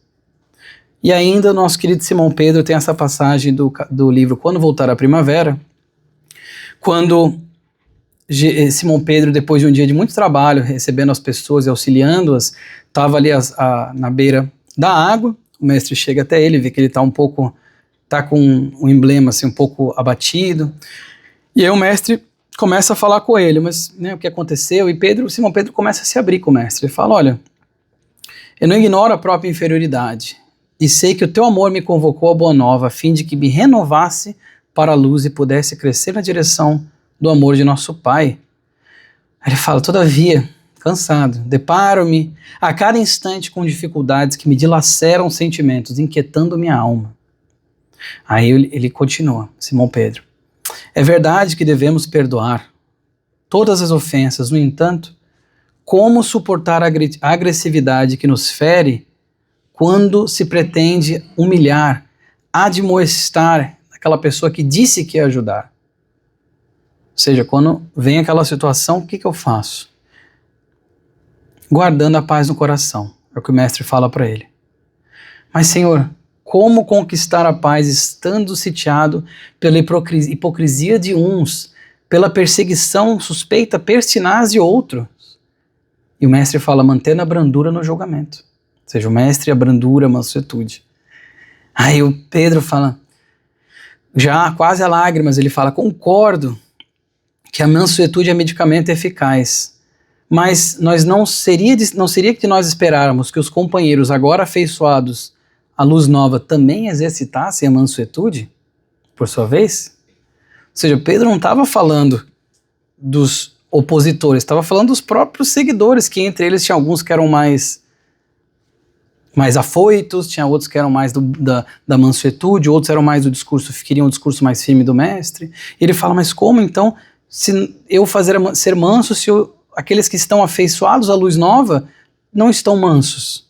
E ainda nosso querido Simão Pedro tem essa passagem do livro Quando Voltar a Primavera, quando Simão Pedro, depois de um dia de muito trabalho, recebendo as pessoas e auxiliando-as, estava ali na beira da água, o mestre chega até ele, vê que ele está com um emblema assim, um pouco abatido, e aí o mestre começa a falar com ele, mas né, o que aconteceu? E Simão Pedro começa a se abrir com o mestre. Ele fala, olha, eu não ignoro a própria inferioridade e sei que o teu amor me convocou à boa nova a fim de que me renovasse para a luz e pudesse crescer na direção do amor de nosso Pai. Aí ele fala, todavia, cansado, deparo-me a cada instante com dificuldades que me dilaceram sentimentos, inquietando minha alma. Aí ele continua, Simão Pedro. É verdade que devemos perdoar todas as ofensas, no entanto, como suportar a agressividade que nos fere quando se pretende humilhar, admoestar aquela pessoa que disse que ia ajudar? Ou seja, quando vem aquela situação, o que eu faço? Guardando a paz no coração, é o que o mestre fala para ele. Mas Senhor, como conquistar a paz estando sitiado pela hipocrisia de uns, pela perseguição suspeita pertinaz de outros? E o mestre fala, mantendo a brandura no julgamento. Ou seja, o mestre, a brandura, a mansuetude. Aí o Pedro fala, já quase a lágrimas, ele fala, concordo que a mansuetude é medicamento eficaz, mas não seria que nós esperáramos que os companheiros agora afeiçoados à luz nova também exercitassem a mansuetude, por sua vez? Ou seja, Pedro não estava falando dos opositores, estava falando dos próprios seguidores, que entre eles tinha alguns que eram mais afoitos, tinha outros que eram mais da mansuetude, outros eram mais do discurso, queriam o discurso mais firme do mestre. E ele fala, mas como então, se eu ser manso, se aqueles que estão afeiçoados à luz nova não estão mansos?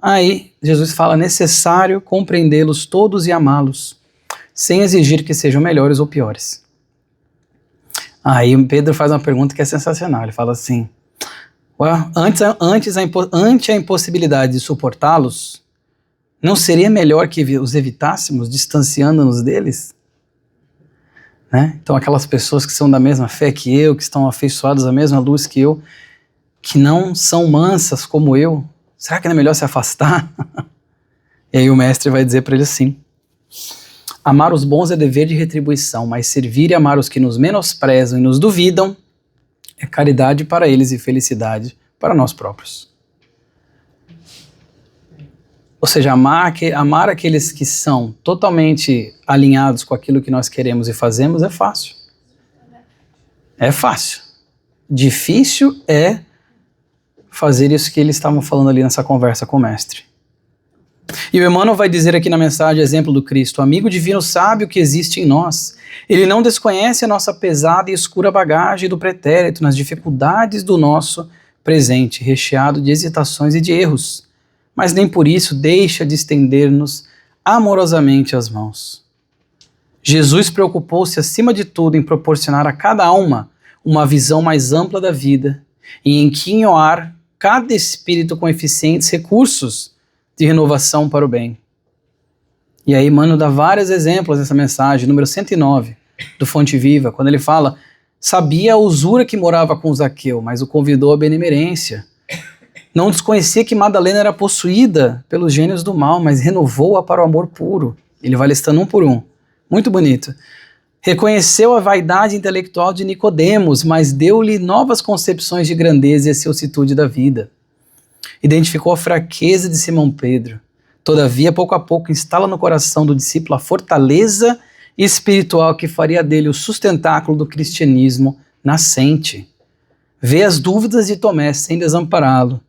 Aí Jesus fala, necessário compreendê-los todos e amá-los, sem exigir que sejam melhores ou piores. Aí Pedro faz uma pergunta que é sensacional, ele fala assim, ante a impossibilidade de suportá-los, não seria melhor que os evitássemos, distanciando-nos deles? Né? Então aquelas pessoas que são da mesma fé que eu, que estão afeiçoadas à mesma luz que eu, que não são mansas como eu, será que não é melhor se afastar? E aí o mestre vai dizer para ele assim, Amar os bons é dever de retribuição, mas servir e amar os que nos menosprezam e nos duvidam é caridade para eles e felicidade para nós próprios. Ou seja, amar aqueles que são totalmente alinhados com aquilo que nós queremos e fazemos é fácil. É fácil. Difícil é fazer isso que eles estavam falando ali nessa conversa com o mestre. E o Emmanuel vai dizer aqui na mensagem, exemplo do Cristo: o amigo divino sabe o que existe em nós. Ele não desconhece a nossa pesada e escura bagagem do pretérito nas dificuldades do nosso presente, recheado de hesitações e de erros, mas nem por isso deixa de estender-nos amorosamente as mãos. Jesus preocupou-se acima de tudo em proporcionar a cada alma uma visão mais ampla da vida e em quinhoar cada espírito com eficientes recursos de renovação para o bem. E aí Emmanuel dá vários exemplos nessa mensagem, número 109, do Fonte Viva, quando ele fala: sabia a usura que morava com Zaqueu, mas o convidou à benemerência. Não desconhecia que Madalena era possuída pelos gênios do mal, mas renovou-a para o amor puro. Ele vai listando um por um. Muito bonito. Reconheceu a vaidade intelectual de Nicodemos, mas deu-lhe novas concepções de grandeza e excelsitude da vida. Identificou a fraqueza de Simão Pedro. Todavia, pouco a pouco, instala no coração do discípulo a fortaleza espiritual que faria dele o sustentáculo do cristianismo nascente. Vê as dúvidas de Tomé sem desampará-lo.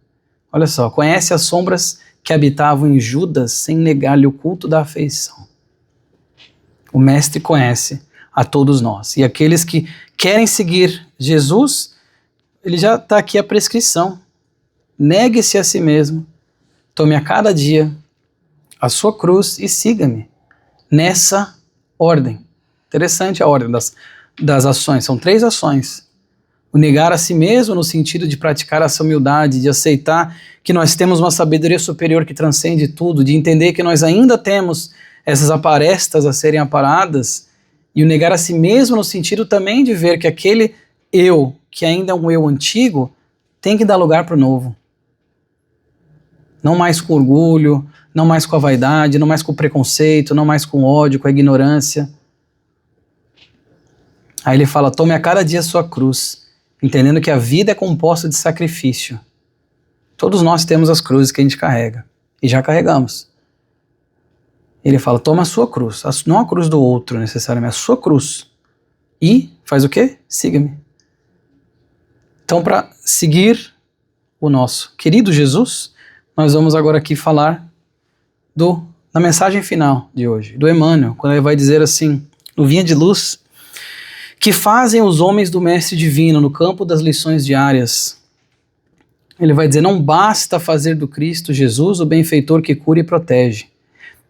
Olha só, conhece as sombras que habitavam em Judas sem negar-lhe o culto da afeição. O Mestre conhece a todos nós. E aqueles que querem seguir Jesus, ele já está aqui a prescrição. Negue-se a si mesmo, tome a cada dia a sua cruz e siga-me. Nessa ordem. Interessante a ordem das ações. São 3 ações. O negar a si mesmo no sentido de praticar essa humildade, de aceitar que nós temos uma sabedoria superior que transcende tudo, de entender que nós ainda temos essas aparestas a serem aparadas, e o negar a si mesmo no sentido também de ver que aquele eu, que ainda é um eu antigo, tem que dar lugar para o novo. Não mais com orgulho, não mais com a vaidade, não mais com o preconceito, não mais com o ódio, com a ignorância. Aí ele fala: tome a cada dia a sua cruz, entendendo que a vida é composta de sacrifício. Todos nós temos as cruzes que a gente carrega, e já carregamos. Ele fala: toma a sua cruz, não a cruz do outro necessariamente, a sua cruz. E faz o quê? Siga-me. Então, para seguir o nosso querido Jesus, nós vamos agora aqui falar da mensagem final de hoje, do Emmanuel, quando ele vai dizer assim, no Vinha de Luz: que fazem os homens do Mestre Divino no campo das lições diárias. Ele vai dizer: não basta fazer do Cristo Jesus o benfeitor que cura e protege.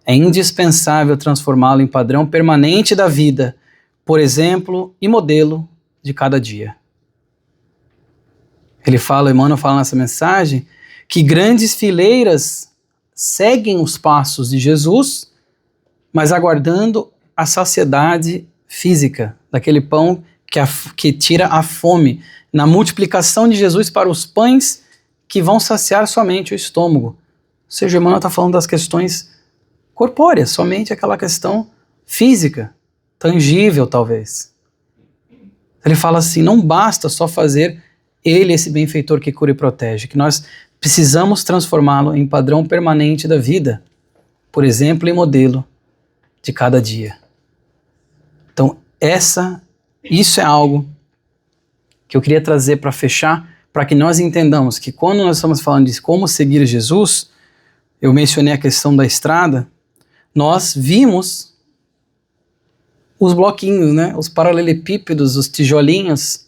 É indispensável transformá-lo em padrão permanente da vida, por exemplo e modelo de cada dia. Emmanuel fala nessa mensagem que grandes fileiras seguem os passos de Jesus, mas aguardando a saciedade física, daquele pão que tira a fome, na multiplicação de Jesus para os pães que vão saciar somente o estômago. Ou seja, o Emmanuel está falando das questões corpóreas, somente aquela questão física, tangível talvez. Ele fala assim: não basta só fazer ele esse benfeitor que cura e protege, que nós precisamos transformá-lo em padrão permanente da vida, por exemplo e modelo de cada dia. Então isso é algo que eu queria trazer para fechar, para que nós entendamos que quando nós estamos falando de como seguir Jesus, eu mencionei a questão da estrada, nós vimos os bloquinhos, né? Os paralelepípedos, os tijolinhos,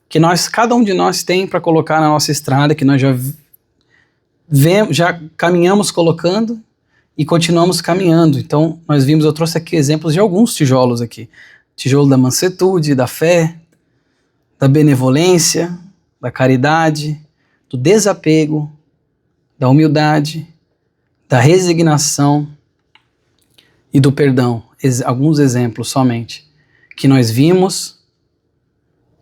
que cada um de nós tem para colocar na nossa estrada, que nós já caminhamos colocando e continuamos caminhando. Então, eu trouxe aqui exemplos de alguns tijolos aqui. Tijolo da mansuetude, da fé, da benevolência, da caridade, do desapego, da humildade, da resignação e do perdão. Alguns exemplos somente, que nós vimos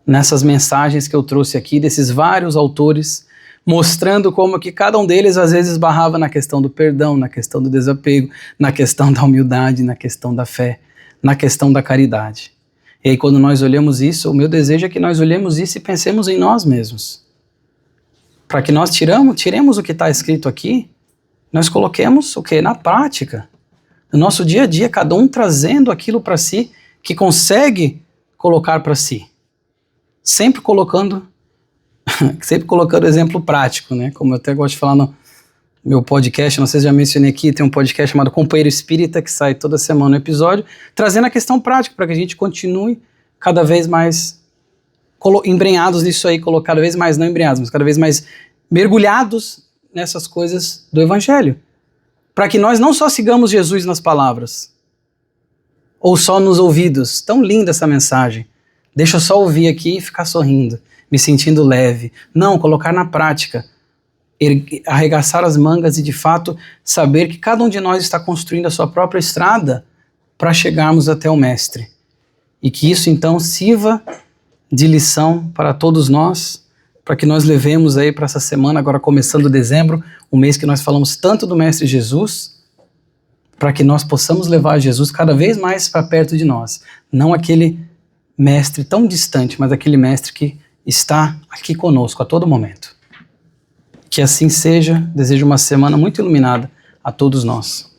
nessas mensagens que eu trouxe aqui, desses vários autores mostrando como que cada um deles às vezes esbarrava na questão do perdão, na questão do desapego, na questão da humildade, na questão da fé, na questão da caridade. E aí quando nós olhamos isso, o meu desejo é que nós olhemos isso e pensemos em nós mesmos. Para que nós tiremos o que está escrito aqui, nós coloquemos o quê? Na prática. No nosso dia a dia, cada um trazendo aquilo para si que consegue colocar para si. Sempre colocando exemplo prático, né? Como eu até gosto de falar no meu podcast, não sei se já mencionei aqui, tem um podcast chamado Companheiro Espírita, que sai toda semana um episódio, trazendo a questão prática, para que a gente continue cada vez mais embrenhados nisso aí, cada vez mais, não embrenhados, mas cada vez mais mergulhados nessas coisas do Evangelho. Para que nós não só sigamos Jesus nas palavras, ou só nos ouvidos. Tão linda essa mensagem. Deixa eu só ouvir aqui e ficar sorrindo, me sentindo leve. Não, colocar na prática. Arregaçar as mangas e de fato saber que cada um de nós está construindo a sua própria estrada para chegarmos até o Mestre. E que isso então sirva de lição para todos nós, para que nós levemos aí para essa semana, agora começando dezembro, um mês que nós falamos tanto do Mestre Jesus, para que nós possamos levar Jesus cada vez mais para perto de nós. Não aquele Mestre tão distante, mas aquele Mestre que está aqui conosco a todo momento. Que assim seja. Desejo uma semana muito iluminada a todos nós.